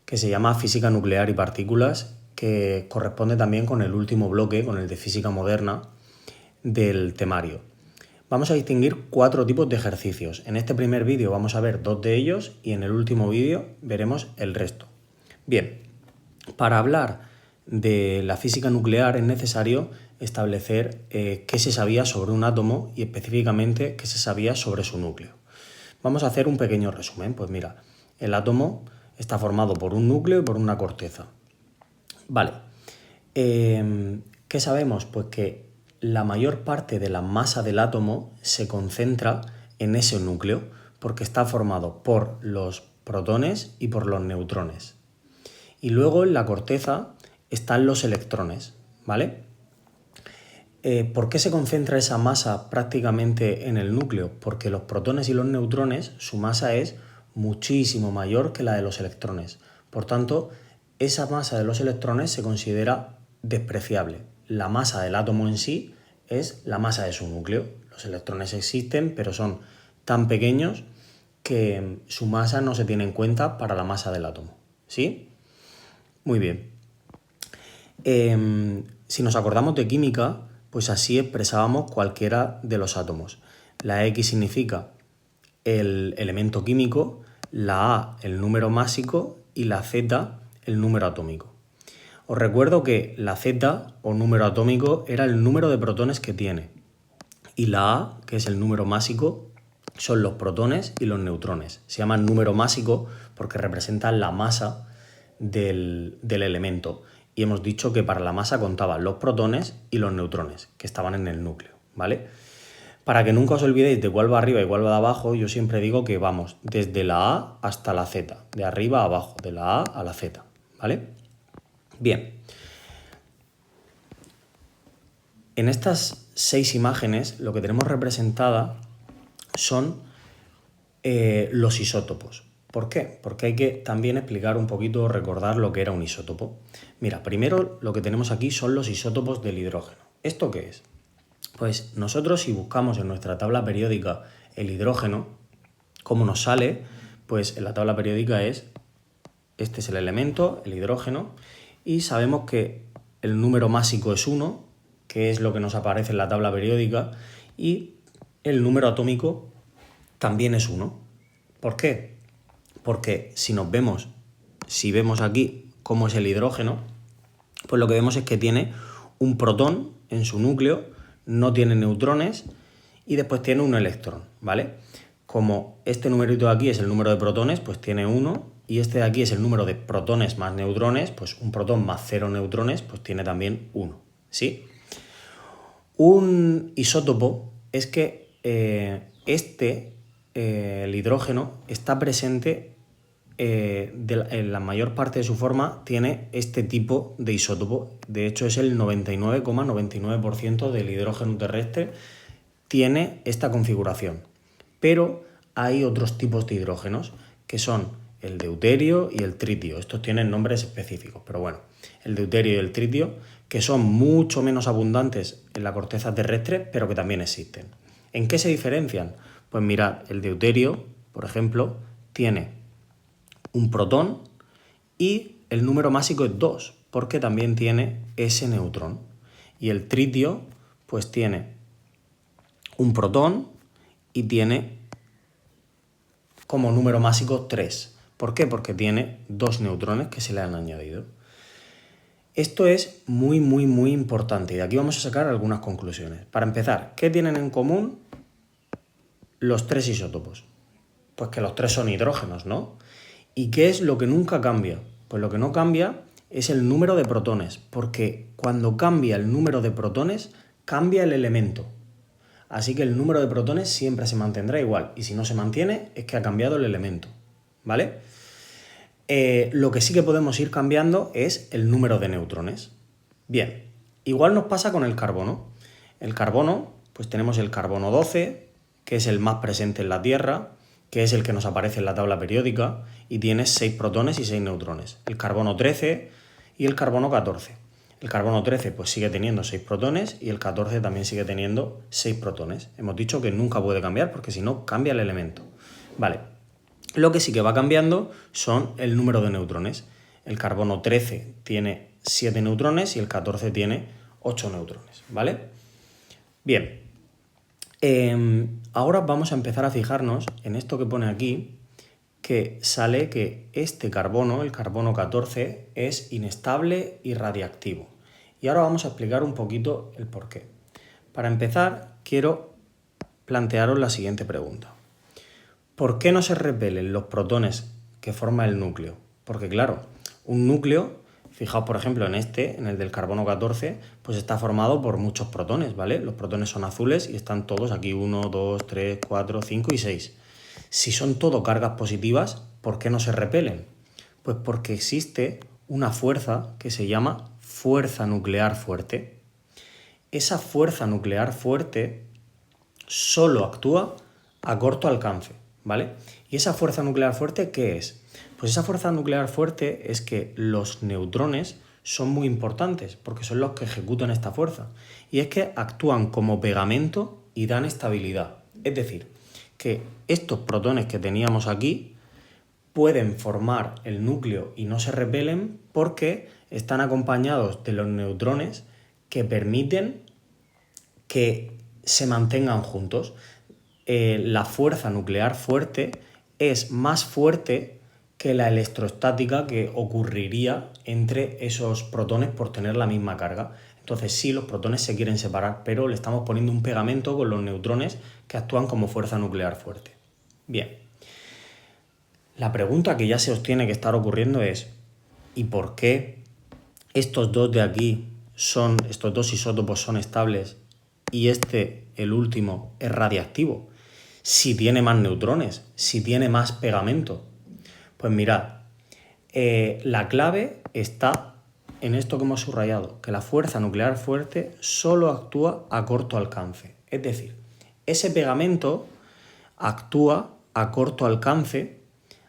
que se llama Física Nuclear y Partículas, que corresponde también con el último bloque, con el de Física Moderna del temario. Vamos a distinguir 4 tipos de ejercicios. En este primer vídeo vamos a ver 2 de ellos y en el último vídeo veremos el resto. Bien, para hablar de la física nuclear es necesario establecer qué se sabía sobre un átomo y específicamente qué se sabía sobre su núcleo. Vamos a hacer un pequeño resumen. Pues mira, el átomo está formado por un núcleo y por una corteza. Vale, ¿qué sabemos? Pues que la mayor parte de la masa del átomo se concentra en ese núcleo porque está formado por los protones y por los neutrones. Y luego en la corteza están los electrones, ¿vale? ¿Por qué se concentra esa masa prácticamente en el núcleo? Porque los protones y los neutrones, su masa es muchísimo mayor que la de los electrones. Por tanto, esa masa de los electrones se considera despreciable. La masa del átomo en sí es la masa de su núcleo. Los electrones existen, pero son tan pequeños que su masa no se tiene en cuenta para la masa del átomo. ¿Sí? Muy bien. Si nos acordamos de química, pues así expresábamos cualquiera de los átomos. La X significa el elemento químico, la A el número másico y la Z el número atómico. Os recuerdo que la Z o número atómico era el número de protones que tiene y la A, que es el número másico, son los protones y los neutrones. Se llaman número másico porque representan la masa del elemento y hemos dicho que para la masa contaban los protones y los neutrones que estaban en el núcleo, ¿vale? Para que nunca os olvidéis de cuál va arriba y cuál va de abajo, yo siempre digo que vamos desde la A hasta la Z, de arriba a abajo, de la A a la Z, ¿vale? Bien. En estas 6 imágenes lo que tenemos representada son los isótopos. ¿Por qué? Porque hay que también explicar un poquito, recordar lo que era un isótopo. Mira, primero lo que tenemos aquí son los isótopos del hidrógeno. ¿Esto qué es? Pues nosotros si buscamos en nuestra tabla periódica el hidrógeno, ¿cómo nos sale? Pues en la tabla periódica este es el elemento, el hidrógeno, y sabemos que el número másico es 1, que es lo que nos aparece en la tabla periódica, y el número atómico también es 1. ¿Por qué? Porque si vemos aquí cómo es el hidrógeno, pues lo que vemos es que tiene un protón en su núcleo, no tiene neutrones y después tiene un electrón, ¿vale? Como este numerito de aquí es el número de protones, pues tiene 1, y este de aquí es el número de protones más neutrones, pues un protón más 0 neutrones, pues tiene también 1, ¿sí? Un isótopo es que el hidrógeno está presente en la mayor parte de su forma, tiene este tipo de isótopo. De hecho, es el 99,99% del hidrógeno terrestre tiene esta configuración. Pero hay otros tipos de hidrógenos, que son el deuterio y el tritio. Estos tienen nombres específicos, pero bueno, el deuterio y el tritio, que son mucho menos abundantes en la corteza terrestre, pero que también existen. ¿En qué se diferencian? Pues mirad, el deuterio, por ejemplo, tiene un protón y el número másico es 2, porque también tiene ese neutrón. Y el tritio, pues tiene un protón y tiene como número másico 3. ¿Por qué? Porque tiene 2 neutrones que se le han añadido. Esto es muy, muy, muy importante y de aquí vamos a sacar algunas conclusiones. Para empezar, ¿qué tienen en común los 3 isótopos? Pues que los 3 son hidrógenos, ¿no? ¿Y qué es lo que nunca cambia? Pues lo que no cambia es el número de protones, porque cuando cambia el número de protones, cambia el elemento. Así que el número de protones siempre se mantendrá igual, y si no se mantiene es que ha cambiado el elemento, ¿vale? Lo que sí que podemos ir cambiando es el número de neutrones. Bien, igual nos pasa con el carbono. El carbono, pues tenemos el carbono 12, que es el más presente en la Tierra, que es el que nos aparece en la tabla periódica, y tiene 6 protones y 6 neutrones. El carbono 13 y el carbono 14. El carbono 13 pues sigue teniendo 6 protones y el 14 también sigue teniendo 6 protones. Hemos dicho que nunca puede cambiar porque si no cambia el elemento. Vale, lo que sí que va cambiando son el número de neutrones. el carbono 13 tiene 7 neutrones y el 14 tiene 8 neutrones, ¿vale? Bien, ahora vamos a empezar a fijarnos en esto que pone aquí, que sale que este carbono, el carbono 14, es inestable y radiactivo. Y ahora vamos a explicar un poquito el porqué. Para empezar, quiero plantearos la siguiente pregunta. ¿Por qué no se repelen los protones que forma el núcleo? Porque claro, un núcleo, fijaos por ejemplo en el del carbono 14, pues está formado por muchos protones, ¿vale? Los protones son azules y están todos aquí 1, 2, 3, 4, 5 y 6. Si son todo cargas positivas, ¿por qué no se repelen? Pues porque existe una fuerza que se llama fuerza nuclear fuerte. Esa fuerza nuclear fuerte solo actúa a corto alcance, ¿vale? ¿Y esa fuerza nuclear fuerte qué es? Pues esa fuerza nuclear fuerte es que los neutrones son muy importantes porque son los que ejecutan esta fuerza. Y es que actúan como pegamento y dan estabilidad. Es decir, que estos protones que teníamos aquí pueden formar el núcleo y no se repelen porque están acompañados de los neutrones que permiten que se mantengan juntos. La fuerza nuclear fuerte es más fuerte que la electrostática que ocurriría entre esos protones por tener la misma carga. Entonces sí, los protones se quieren separar, pero le estamos poniendo un pegamento con los neutrones que actúan como fuerza nuclear fuerte. Bien, la pregunta que ya se os tiene que estar ocurriendo es ¿y por qué estos dos de aquí estos dos isótopos son estables y el último, es radiactivo? Si tiene más neutrones, si tiene más pegamento. Pues mirad, la clave está en esto que hemos subrayado, que la fuerza nuclear fuerte solo actúa a corto alcance. Es decir, ese pegamento actúa a corto alcance,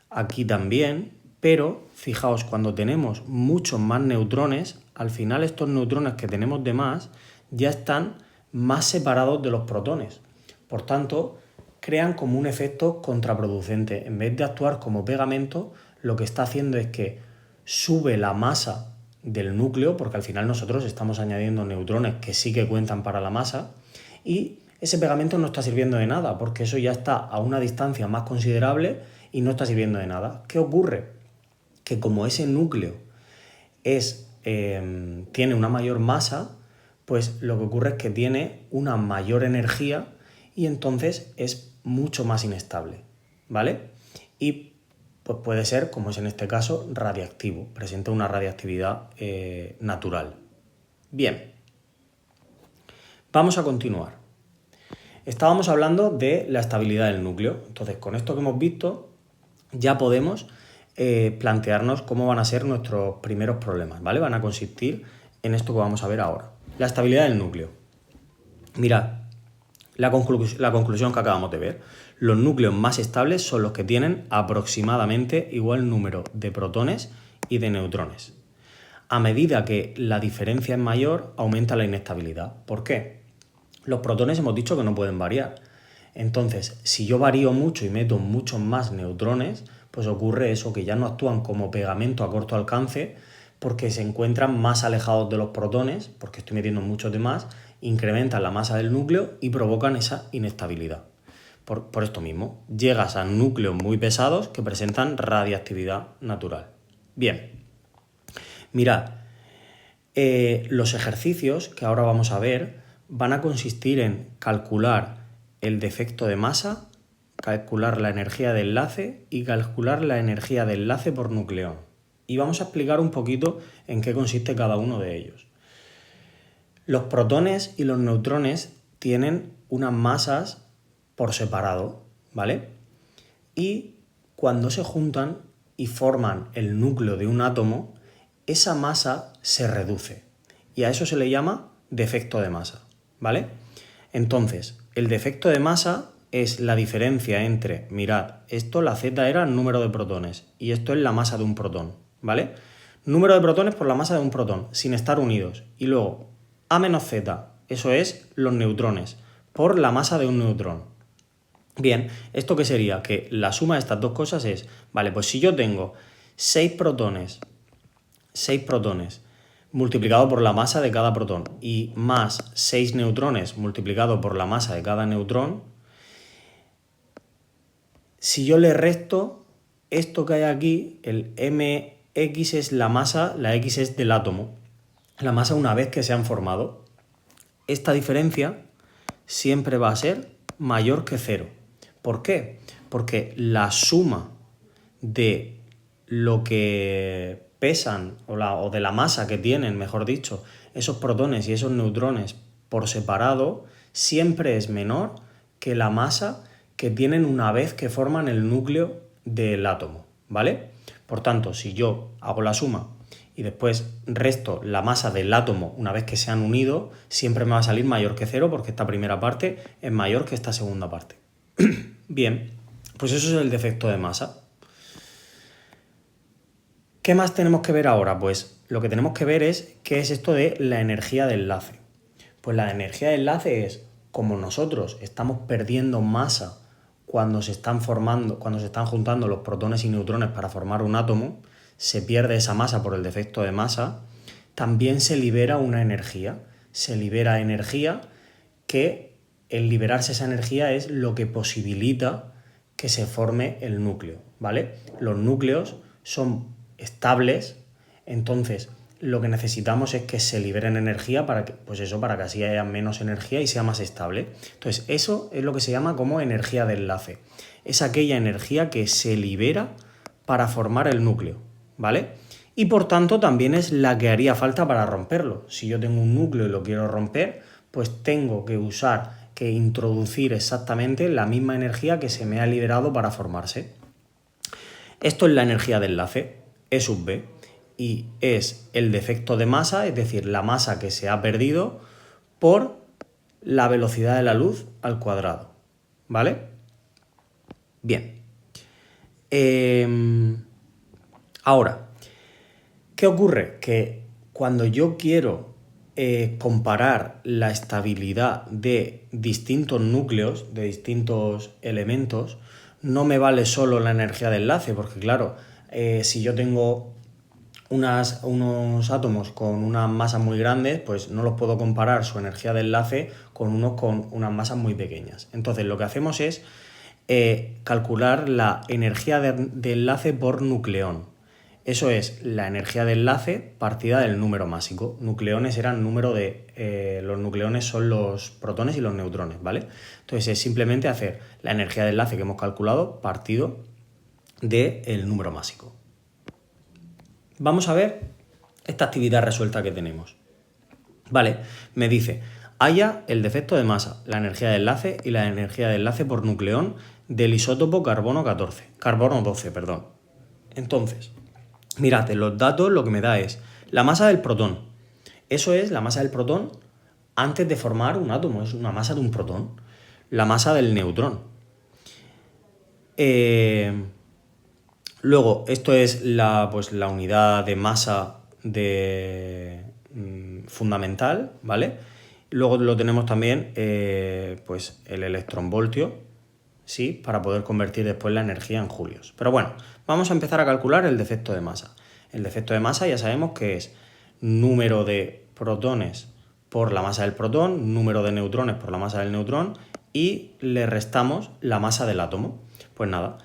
aquí también, pero fijaos, cuando tenemos muchos más neutrones, al final estos neutrones que tenemos de más ya están más separados de los protones. Por tanto, crean como un efecto contraproducente. En vez de actuar como pegamento, lo que está haciendo es que sube la masa del núcleo, porque al final nosotros estamos añadiendo neutrones que sí que cuentan para la masa, y ese pegamento no está sirviendo de nada, porque eso ya está a una distancia más considerable y no está sirviendo de nada. ¿Qué ocurre? Que como ese núcleo tiene una mayor masa, pues lo que ocurre es que tiene una mayor energía y entonces es mucho más inestable, ¿vale? Y pues puede ser, como es en este caso, radiactivo, presenta una radiactividad natural. Bien, vamos a continuar. Estábamos hablando de la estabilidad del núcleo, entonces con esto que hemos visto ya podemos plantearnos cómo van a ser nuestros primeros problemas, ¿vale? Van a consistir en esto que vamos a ver ahora. La estabilidad del núcleo. Mirad, la conclusión que acabamos de ver. Los núcleos más estables son los que tienen aproximadamente igual número de protones y de neutrones. A medida que la diferencia es mayor, aumenta la inestabilidad. ¿Por qué? Los protones hemos dicho que no pueden variar. Entonces, si yo varío mucho y meto muchos más neutrones, pues ocurre eso, que ya no actúan como pegamento a corto alcance porque se encuentran más alejados de los protones, porque estoy metiendo muchos de más, incrementan la masa del núcleo y provocan esa inestabilidad. Por esto mismo, llegas a núcleos muy pesados que presentan radiactividad natural. Bien, mirad, los ejercicios que ahora vamos a ver van a consistir en calcular el defecto de masa, calcular la energía de enlace y calcular la energía de enlace por nucleón. Y vamos a explicar un poquito en qué consiste cada uno de ellos. Los protones y los neutrones tienen unas masas por separado, ¿vale? Y cuando se juntan y forman el núcleo de un átomo, esa masa se reduce. Y a eso se le llama defecto de masa, ¿vale? Entonces, el defecto de masa es la diferencia entre, mirad, la Z era el número de protones y esto es la masa de un protón, ¿vale? Número de protones por la masa de un protón, sin estar unidos. Y luego, A menos Z, eso es los neutrones, por la masa de un neutrón. Bien, ¿esto qué sería? Que la suma de estas dos cosas es, vale, pues si yo tengo 6 protones 6 protones multiplicado por la masa de cada protón y más 6 neutrones multiplicado por la masa de cada neutrón, si yo le resto esto que hay aquí, el mx es la masa, la x es del átomo, la masa una vez que se han formado. Esta diferencia siempre va a ser mayor que 0. ¿Por qué? Porque la suma de lo que pesan o de la masa que tienen, mejor dicho, esos protones y esos neutrones por separado siempre es menor que la masa que tienen una vez que forman el núcleo del átomo, ¿vale? Por tanto, si yo hago la suma y después resto la masa del átomo una vez que se han unido, siempre me va a salir mayor que 0 porque esta primera parte es mayor que esta segunda parte. Bien, pues eso es el defecto de masa. ¿Qué más tenemos que ver ahora? Pues lo que tenemos que ver es qué es esto de la energía de enlace. Pues la energía de enlace es como nosotros estamos perdiendo masa cuando se están juntando los protones y neutrones para formar un átomo, se pierde esa masa por el defecto de masa, también se libera una energía. Se libera energía que el liberarse esa energía es lo que posibilita que se forme el núcleo, ¿vale? Los núcleos son estables, entonces lo que necesitamos es que se liberen energía para que, pues eso, para que así haya menos energía y sea más estable. Entonces eso es lo que se llama como energía de enlace. Es aquella energía que se libera para formar el núcleo, ¿vale? Y por tanto también es la que haría falta para romperlo. Si yo tengo un núcleo y lo quiero romper, pues tengo que introducir exactamente la misma energía que se me ha liberado para formarse. Esto es la energía de enlace. E sub B, y es el defecto de masa, es decir, la masa que se ha perdido por la velocidad de la luz al cuadrado, ¿vale? Bien. Ahora, ¿qué ocurre? Que cuando yo quiero comparar la estabilidad de distintos núcleos, de distintos elementos, no me vale solo la energía de enlace, porque claro, si yo tengo unos átomos con unas masas muy grandes, pues no los puedo comparar su energía de enlace con unos con unas masas muy pequeñas. Entonces lo que hacemos es calcular la energía de enlace por nucleón. Eso es la energía de enlace partida del número másico. Nucleones eran número de... los nucleones son los protones y los neutrones, ¿vale? Entonces es simplemente hacer la energía de enlace que hemos calculado partido del número másico. Vamos a ver esta actividad resuelta que tenemos. Vale, me dice, halla el defecto de masa, la energía de enlace y la energía de enlace por nucleón del isótopo carbono 12, perdón. Entonces, mirad, en los datos lo que me da es la masa del protón. Eso es la masa del protón antes de formar un átomo, es una masa de un protón. La masa del neutrón. Luego, esto es la unidad de masa fundamental, ¿vale? Luego lo tenemos también pues el electronvoltio, ¿sí? Para poder convertir después la energía en julios. Pero bueno, vamos a empezar a calcular el defecto de masa. El defecto de masa ya sabemos que es número de protones por la masa del protón, número de neutrones por la masa del neutrón y le restamos la masa del átomo. Pues nada.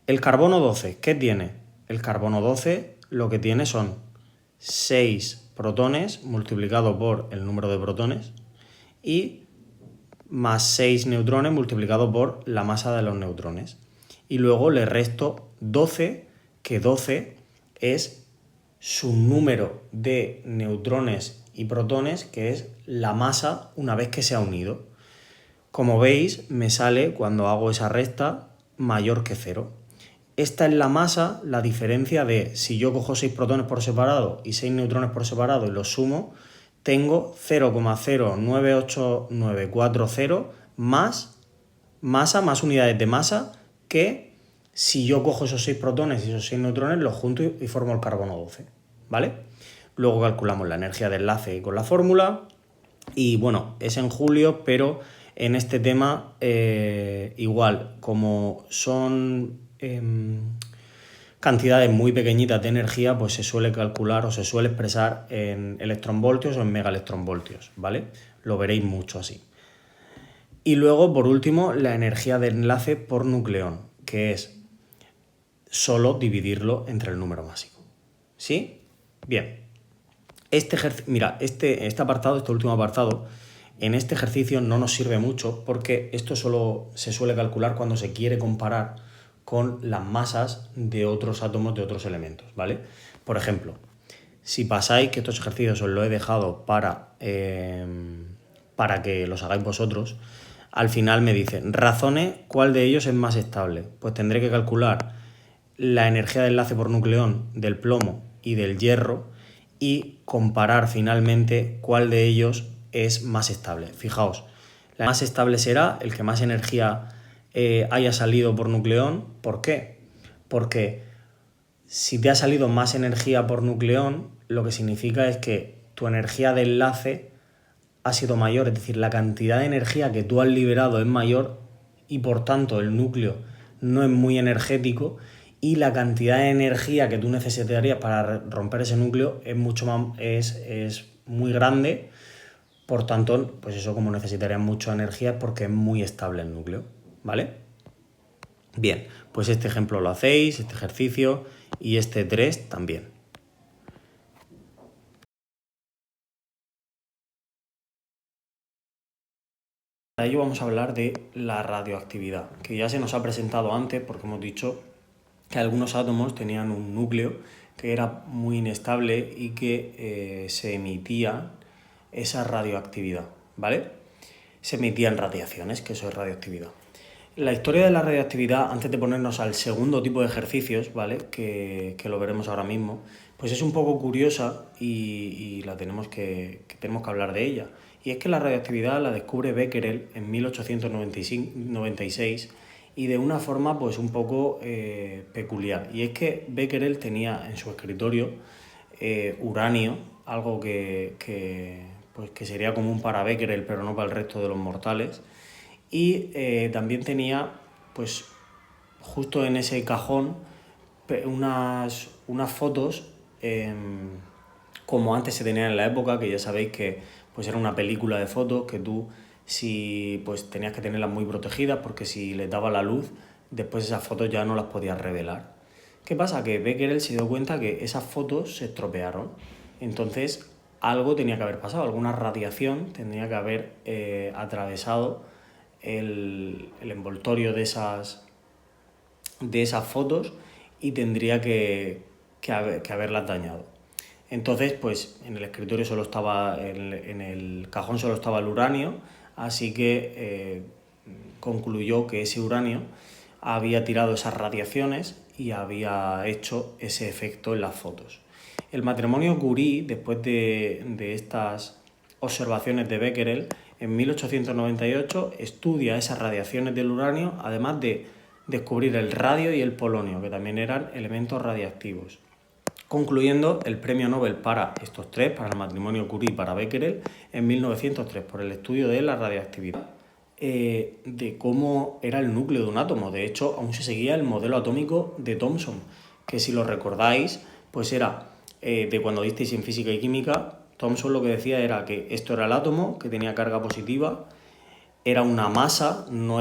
El carbono 12, ¿qué tiene? El carbono 12 lo que tiene son 6 protones multiplicado por el número de protones y más 6 neutrones multiplicado por la masa de los neutrones. Y luego le resto 12, que 12 es su número de neutrones y protones, que es la masa una vez que se ha unido. Como veis, me sale, cuando hago esa resta, mayor que 0. Esta es la masa, la diferencia de si yo cojo 6 protones por separado y 6 neutrones por separado y los sumo, tengo 0,098940 más masa, más unidades de masa, que si yo cojo esos 6 protones y esos 6 neutrones, los junto y formo el carbono 12, ¿vale? Luego calculamos la energía de enlace con la fórmula y bueno, es en julio, pero en este tema igual, como son cantidades muy pequeñitas de energía, pues se suele calcular o se suele expresar en electronvoltios o en megaelectronvoltios, ¿vale? Lo veréis mucho así. Y luego, por último, la energía de enlace por nucleón, que es solo dividirlo entre el número máximo. ¿Sí? Bien. Mira, este último apartado, en este ejercicio no nos sirve mucho porque esto solo se suele calcular cuando se quiere comparar con las masas de otros átomos de otros elementos, ¿vale? Por ejemplo, si pasáis, que estos ejercicios os los he dejado para que los hagáis vosotros, al final me dicen, razone cuál de ellos es más estable. Pues tendré que calcular la energía de enlace por nucleón del plomo y del hierro y comparar finalmente cuál de ellos es más estable. Fijaos, la más estable será el que más energía haya salido por nucleón. ¿Por qué? Porque si te ha salido más energía por nucleón, lo que significa es que tu energía de enlace ha sido mayor, es decir, la cantidad de energía que tú has liberado es mayor y por tanto el núcleo no es muy energético y la cantidad de energía que tú necesitarías para romper ese núcleo es muy grande. Por tanto, pues eso, como necesitarías mucha energía, es porque es muy estable el núcleo, ¿vale? Bien, pues este ejemplo lo hacéis, este ejercicio y este 3 también. Para ello vamos a hablar de la radioactividad, que ya se nos ha presentado antes porque hemos dicho que algunos átomos tenían un núcleo que era muy inestable y que se emitía esa radioactividad, ¿vale? Se emitían radiaciones, que eso es radioactividad. La historia de la radioactividad, antes de ponernos al segundo tipo de ejercicios, ¿vale? Que lo veremos ahora mismo, pues es un poco curiosa y tenemos que hablar de ella. Y es que la radioactividad la descubre Becquerel en 1896 y de una forma pues un poco peculiar. Y es que Becquerel tenía en su escritorio uranio, algo que sería común para Becquerel pero no para el resto de los mortales. Y también tenía, pues, justo en ese cajón, unas fotos, como antes se tenían en la época, que ya sabéis que pues era una película de fotos que tú, si pues tenías que tenerlas muy protegidas, porque si les daba la luz, después esas fotos ya no las podías revelar. ¿Qué pasa? Que Becquerel se dio cuenta que esas fotos se estropearon. Entonces, algo tenía que haber pasado, alguna radiación tendría que haber atravesado el envoltorio de esas fotos y tendría que haberlas dañado. Entonces, pues en el escritorio en el cajón solo estaba el uranio, así que concluyó que ese uranio había tirado esas radiaciones y había hecho ese efecto en las fotos. El matrimonio Curie, después de estas observaciones de Becquerel, en 1898 estudia esas radiaciones del uranio, además de descubrir el radio y el polonio, que también eran elementos radiactivos, concluyendo el premio Nobel para estos tres, para el matrimonio Curie y para Becquerel, en 1903, por el estudio de la radioactividad, de cómo era el núcleo de un átomo. De hecho, aún se seguía el modelo atómico de Thomson, que si lo recordáis, pues era de cuando disteis en física y química. Thomson lo que decía era que esto era el átomo, que tenía carga positiva, era una masa, no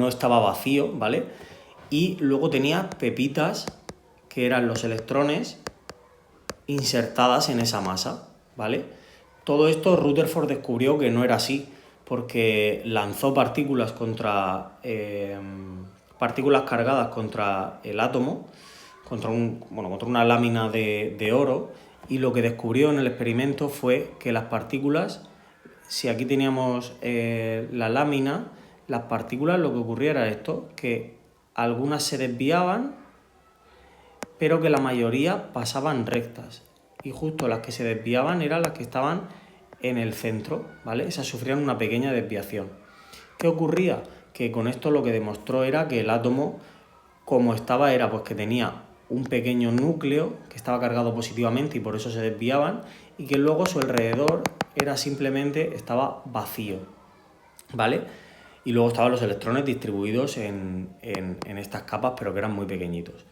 estaba vacío, ¿vale? Y luego tenía pepitas, que eran los electrones, insertadas en esa masa, ¿vale? Todo esto Rutherford descubrió que no era así, porque lanzó partículas cargadas contra el átomo, contra una lámina de oro, y lo que descubrió en el experimento fue que las partículas, si aquí teníamos la lámina, las partículas, lo que ocurría era esto, que algunas se desviaban, pero que la mayoría pasaban rectas. Y justo las que se desviaban eran las que estaban en el centro, ¿vale? Esas sufrían una pequeña desviación. ¿Qué ocurría? Que con esto lo que demostró era que el átomo, como estaba, era pues que tenía un pequeño núcleo que estaba cargado positivamente y por eso se desviaban, y que luego su alrededor estaba vacío, ¿vale? y luego estaban los electrones distribuidos en estas capas, pero que eran muy pequeñitos.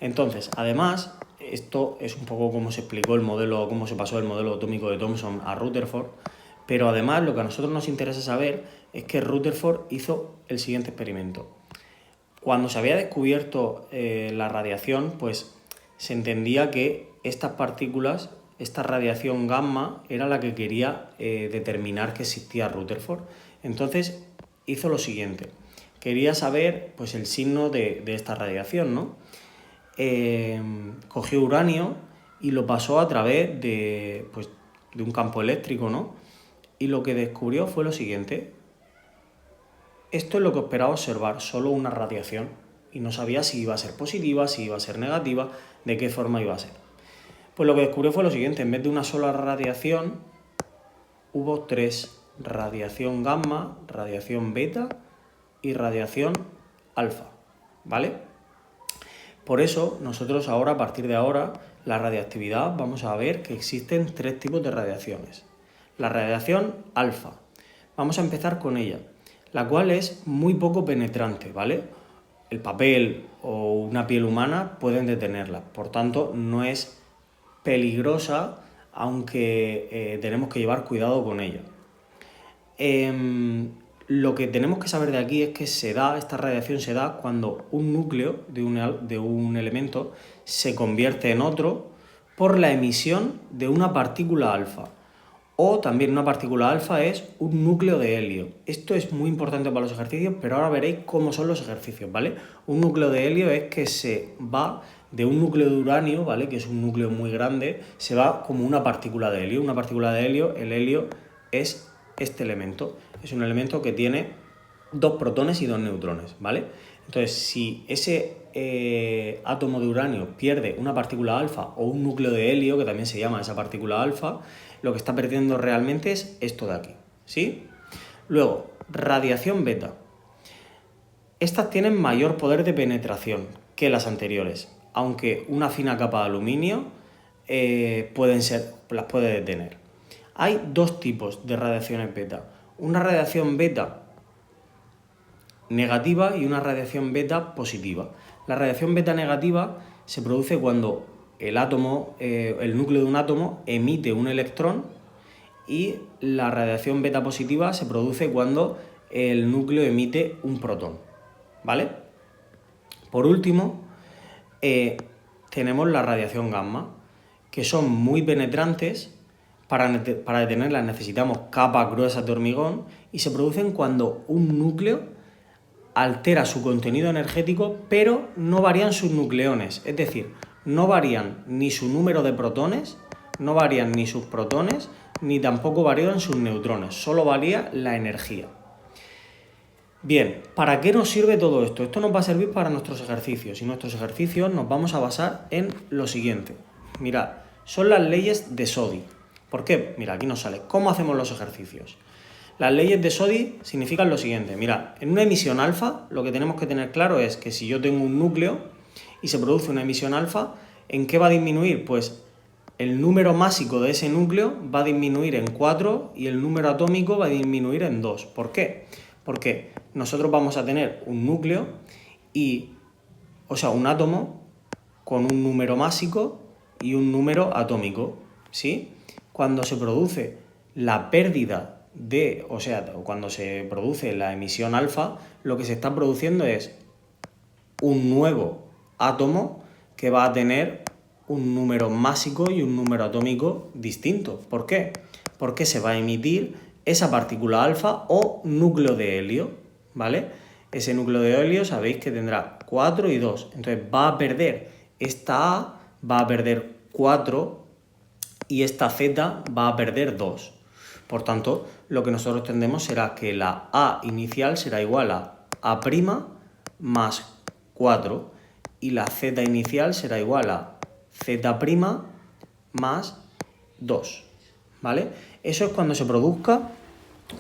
Entonces, además, esto es un poco como se explicó el modelo, cómo se pasó el modelo atómico de Thomson a Rutherford, pero además lo que a nosotros nos interesa saber es que Rutherford hizo el siguiente experimento. Cuando se había descubierto la radiación, pues se entendía que estas partículas, esta radiación gamma, era la que quería determinar que existía Rutherford. Entonces hizo lo siguiente. Quería saber pues, el signo de esta radiación, ¿no? Cogió uranio y lo pasó a través de un campo eléctrico, ¿no? Y lo que descubrió fue lo siguiente. Esto es lo que esperaba observar, solo una radiación, y no sabía si iba a ser positiva, si iba a ser negativa, de qué forma iba a ser. Pues lo que descubrió fue lo siguiente, en vez de una sola radiación, hubo 3, radiación gamma, radiación beta y radiación alfa, ¿vale? Por eso, nosotros ahora, a partir de ahora, la radiactividad, vamos a ver que existen 3 tipos de radiaciones. La radiación alfa, vamos a empezar con ella, la cual es muy poco penetrante, ¿vale? El papel o una piel humana pueden detenerla, por tanto no es peligrosa, aunque tenemos que llevar cuidado con ella. Lo que tenemos que saber de aquí es que esta radiación se da cuando un núcleo de un elemento se convierte en otro por la emisión de una partícula alfa. O también una partícula alfa es un núcleo de helio. Esto es muy importante para los ejercicios, pero ahora veréis cómo son los ejercicios, ¿vale? Un núcleo de helio es que se va de un núcleo de uranio, ¿vale? Que es un núcleo muy grande, se va como una partícula de helio. Una partícula de helio, el helio es este elemento. Es un elemento que tiene 2 protones y 2 neutrones, ¿vale? Entonces, si ese átomo de uranio pierde una partícula alfa o un núcleo de helio, que también se llama esa partícula alfa, lo que está perdiendo realmente es esto de aquí, ¿sí? Luego, radiación beta. Estas tienen mayor poder de penetración que las anteriores, aunque una fina capa de aluminio las puede detener. Hay 2 tipos de radiaciones beta. Una radiación beta negativa y una radiación beta positiva. La radiación beta negativa se produce cuando el núcleo de un átomo emite un electrón, y la radiación beta positiva se produce cuando el núcleo emite un protón, ¿vale? Por último, tenemos la radiación gamma, que son muy penetrantes. Para detenerlas necesitamos capas gruesas de hormigón y se producen cuando un núcleo altera su contenido energético, pero no varían sus nucleones, es decir, no varían ni su número de protones, no varían ni sus protones, ni tampoco varían sus neutrones, solo varía la energía. Bien, ¿para qué nos sirve todo esto? Esto nos va a servir para nuestros ejercicios, y nuestros ejercicios nos vamos a basar en lo siguiente. Mirad, son las leyes de Soddy. ¿Por qué? Mira, aquí nos sale. ¿Cómo hacemos los ejercicios? Las leyes de Soddy significan lo siguiente. Mirad, en una emisión alfa, lo que tenemos que tener claro es que si yo tengo un núcleo y se produce una emisión alfa, ¿en qué va a disminuir? Pues el número másico de ese núcleo va a disminuir en 4 y el número atómico va a disminuir en 2. ¿Por qué? Porque nosotros vamos a tener un núcleo un átomo con un número másico y un número atómico, ¿sí? Cuando se produce la pérdida cuando se produce la emisión alfa, lo que se está produciendo es un nuevo átomo que va a tener un número másico y un número atómico distinto. ¿Por qué? Porque se va a emitir esa partícula alfa o núcleo de helio, ¿vale? Ese núcleo de helio sabéis que tendrá 4 y 2. Entonces va a perder esta A, va a perder 4 y esta Z va a perder 2. Por tanto, lo que nosotros tendremos será que la A inicial será igual a A' más 4 y la Z inicial será igual a Z' más 2, ¿vale? Eso es cuando se produzca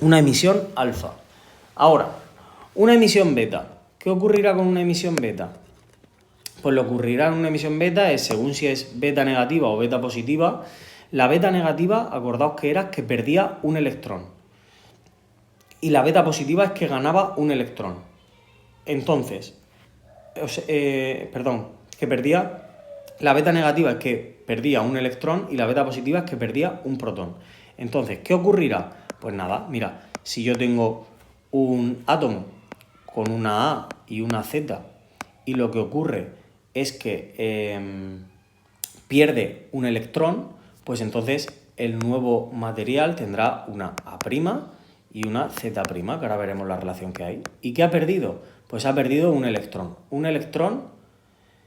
una emisión alfa. Ahora, una emisión beta. ¿Qué ocurrirá con una emisión beta? Pues lo que ocurrirá en una emisión beta es, según si es beta negativa o beta positiva, la beta negativa, acordaos que era que perdía un electrón. y la beta positiva es que ganaba un electrón. Entonces, que perdía, la beta negativa es que perdía un electrón y la beta positiva es que perdía un protón. Entonces, ¿qué ocurrirá? Pues nada, mira, si yo tengo un átomo con una A y una Z y lo que ocurre es que pierde un electrón, pues entonces el nuevo material tendrá una A' y una Z', que ahora veremos la relación que hay. ¿Y qué ha perdido? Pues ha perdido un electrón. Un electrón,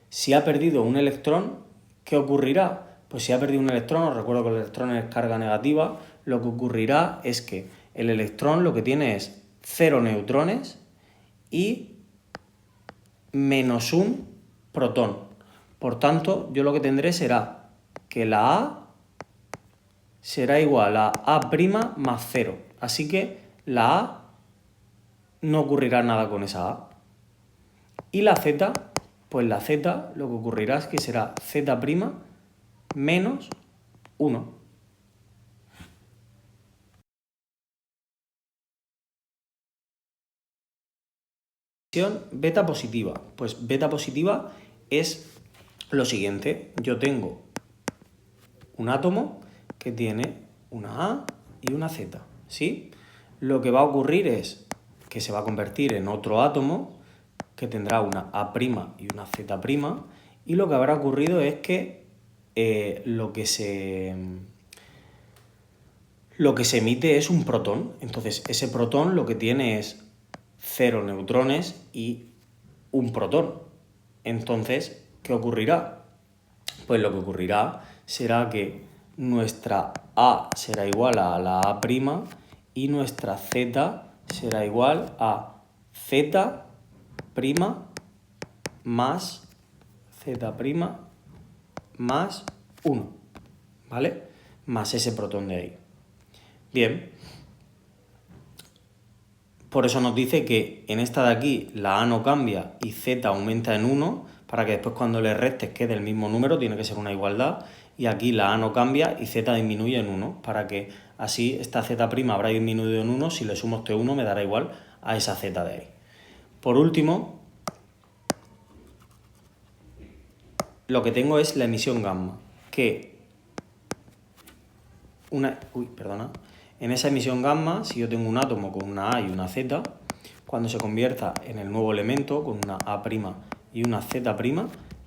si ha perdido un electrón, ¿qué ocurrirá? Pues si ha perdido un electrón, os recuerdo que el electrón es carga negativa, lo que ocurrirá es que el electrón lo que tiene es 0 neutrones y menos un protón. Por tanto, yo lo que tendré será que la A será igual a A' más 0. Así que la A no ocurrirá nada con esa A. Y la Z, pues la Z lo que ocurrirá es que será Z' menos 1. Beta positiva. Pues beta positiva es lo siguiente. Yo tengo un átomo que tiene una A y una Z, ¿sí? Lo que va a ocurrir es que se va a convertir en otro átomo que tendrá una A' y una Z', y lo que habrá ocurrido es que lo que se emite es un protón. Entonces, ese protón lo que tiene es 0 neutrones y un protón. Entonces, ¿qué ocurrirá? Pues lo que ocurrirá será que nuestra A será igual a la A' y nuestra Z será igual a Z' más Z' más 1, ¿vale? Más ese protón de ahí. Bien. Por eso nos dice que en esta de aquí la A no cambia y Z aumenta en 1, para que después cuando le restes quede el mismo número, tiene que ser una igualdad. Y aquí la A no cambia y Z disminuye en 1, para que así esta Z' habrá disminuido en 1, si le sumo este 1 me dará igual a esa Z de ahí. Por último, lo que tengo es la emisión gamma, que en esa emisión gamma, si yo tengo un átomo con una A y una Z, cuando se convierta en el nuevo elemento con una A' y una Z',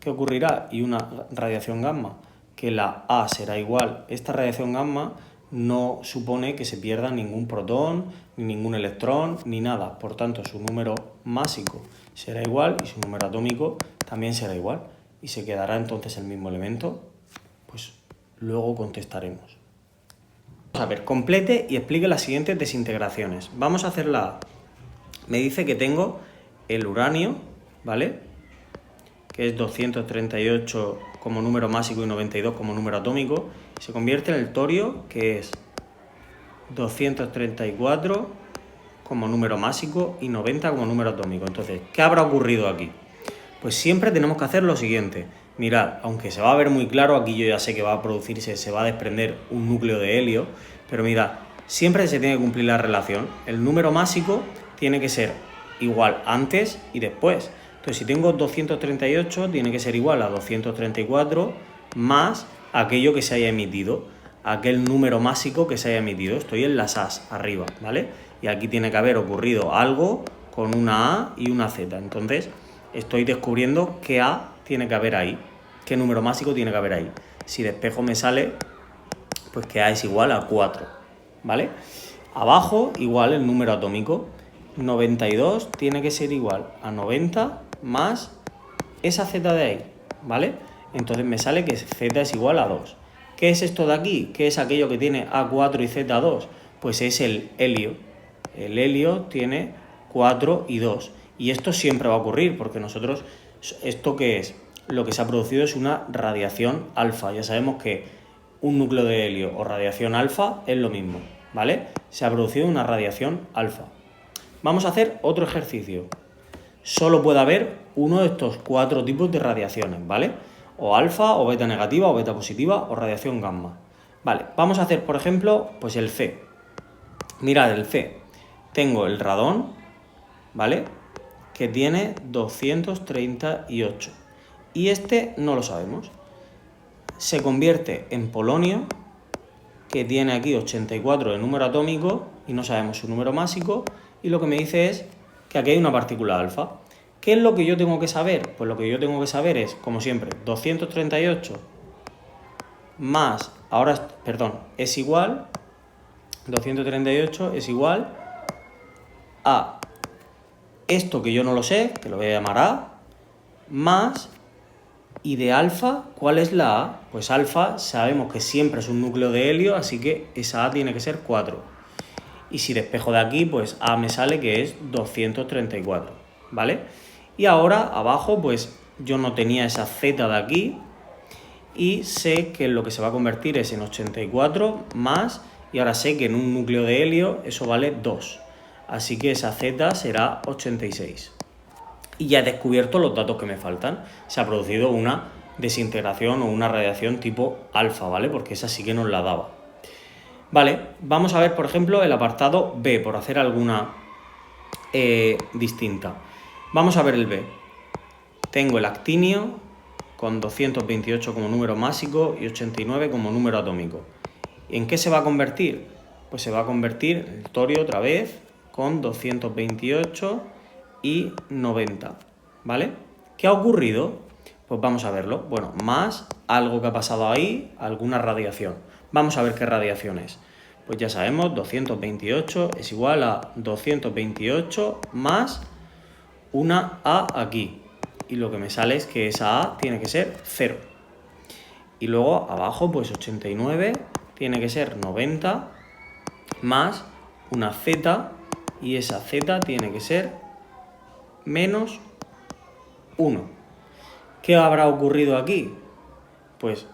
¿qué ocurrirá? Y una radiación gamma, que la A será igual. Esta radiación gamma no supone que se pierda ningún protón, ni ningún electrón, ni nada. Por tanto, su número másico será igual y su número atómico también será igual. Y se quedará entonces el mismo elemento. Pues luego contestaremos. Vamos a ver, complete y explique las siguientes desintegraciones. Vamos a hacer la A. Me dice que tengo el uranio, ¿vale? Que es 238 como número másico y 92 como número atómico. Se convierte en el torio, que es 234 como número másico y 90 como número atómico. Entonces, ¿qué habrá ocurrido aquí? Pues siempre tenemos que hacer lo siguiente. Mirad, aunque se va a ver muy claro, aquí yo ya sé que va a producirse, se va a desprender un núcleo de helio, pero mirad, siempre se tiene que cumplir la relación. El número másico tiene que ser igual antes y después. Entonces, si tengo 238, tiene que ser igual a 234 más aquello que se haya emitido, aquel número másico que se haya emitido. Estoy en las A's arriba, ¿vale? Y aquí tiene que haber ocurrido algo con una A y una Z. Entonces, estoy descubriendo qué A tiene que haber ahí, qué número másico tiene que haber ahí. Si despejo me sale, pues que A es igual a 4, ¿vale? Abajo, igual el número atómico, 92 tiene que ser igual a 90 más esa Z de ahí, ¿vale? Entonces me sale que Z es igual a 2. ¿Qué es esto de aquí? ¿Qué es aquello que tiene A4 y Z2? Pues es el helio. El helio tiene 4 y 2. Y esto siempre va a ocurrir, porque nosotros, ¿esto qué es? Lo que se ha producido es una radiación alfa. Ya sabemos que un núcleo de helio o radiación alfa es lo mismo, ¿vale? Se ha producido una radiación alfa. Vamos a hacer otro ejercicio. Solo puede haber uno de estos 4 tipos de radiaciones, ¿vale? O alfa, o beta negativa, o beta positiva, o radiación gamma. Vale, vamos a hacer, por ejemplo, pues el C. Mirad, el C. tengo el radón, ¿vale? Que tiene 238. Y este no lo sabemos. Se convierte en polonio, que tiene aquí 84 de número atómico y no sabemos su número másico. Y lo que me dice es que aquí hay una partícula alfa. ¿Qué es lo que yo tengo que saber? Pues lo que yo tengo que saber es, como siempre, 238 más, es igual, 238 es igual a esto que yo no lo sé, que lo voy a llamar A, más, y de alfa, ¿cuál es la A? Pues alfa sabemos que siempre es un núcleo de helio, así que esa A tiene que ser 4. Y si despejo de aquí, pues A me sale que es 234, ¿vale? Y ahora, abajo, pues yo no tenía esa Z de aquí, y sé que lo que se va a convertir es en 84 más, y ahora sé que en un núcleo de helio eso vale 2. Así que esa Z será 86. Y ya he descubierto los datos que me faltan. Se ha producido una desintegración o una radiación tipo alfa, ¿vale? Porque esa sí que nos la daba. Vale, vamos a ver, por ejemplo, el apartado B, por hacer alguna distinta. Vamos a ver el B. Tengo el actinio con 228 como número másico y 89 como número atómico. ¿En qué se va a convertir? Pues se va a convertir el torio otra vez con 228 y 90, ¿vale? ¿Qué ha ocurrido? Pues vamos a verlo. Bueno, más algo que ha pasado ahí, alguna radiación. Vamos a ver qué radiación es. Pues ya sabemos, 228 es igual a 228 más una A aquí. Y lo que me sale es que esa A tiene que ser 0. Y luego abajo, pues 89 tiene que ser 90 más una Z, y esa Z tiene que ser menos 1. ¿Qué habrá ocurrido aquí? Pues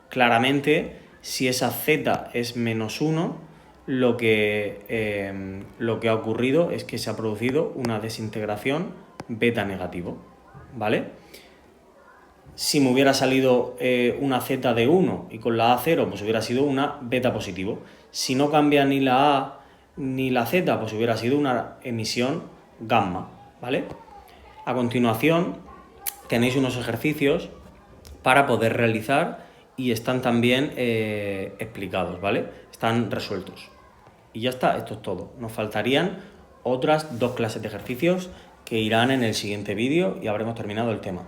claramente, si esa Z es menos 1, lo que ha ocurrido es que se ha producido una desintegración beta negativo, ¿vale? Si me hubiera salido una Z de 1 y con la A 0, pues hubiera sido una beta positivo. Si no cambia ni la A ni la Z, pues hubiera sido una emisión gamma, ¿vale? A continuación tenéis unos ejercicios para poder realizar y están también explicados, ¿vale? Están resueltos. Y ya está, esto es todo. Nos faltarían otras 2 clases de ejercicios que irán en el siguiente vídeo y habremos terminado el tema.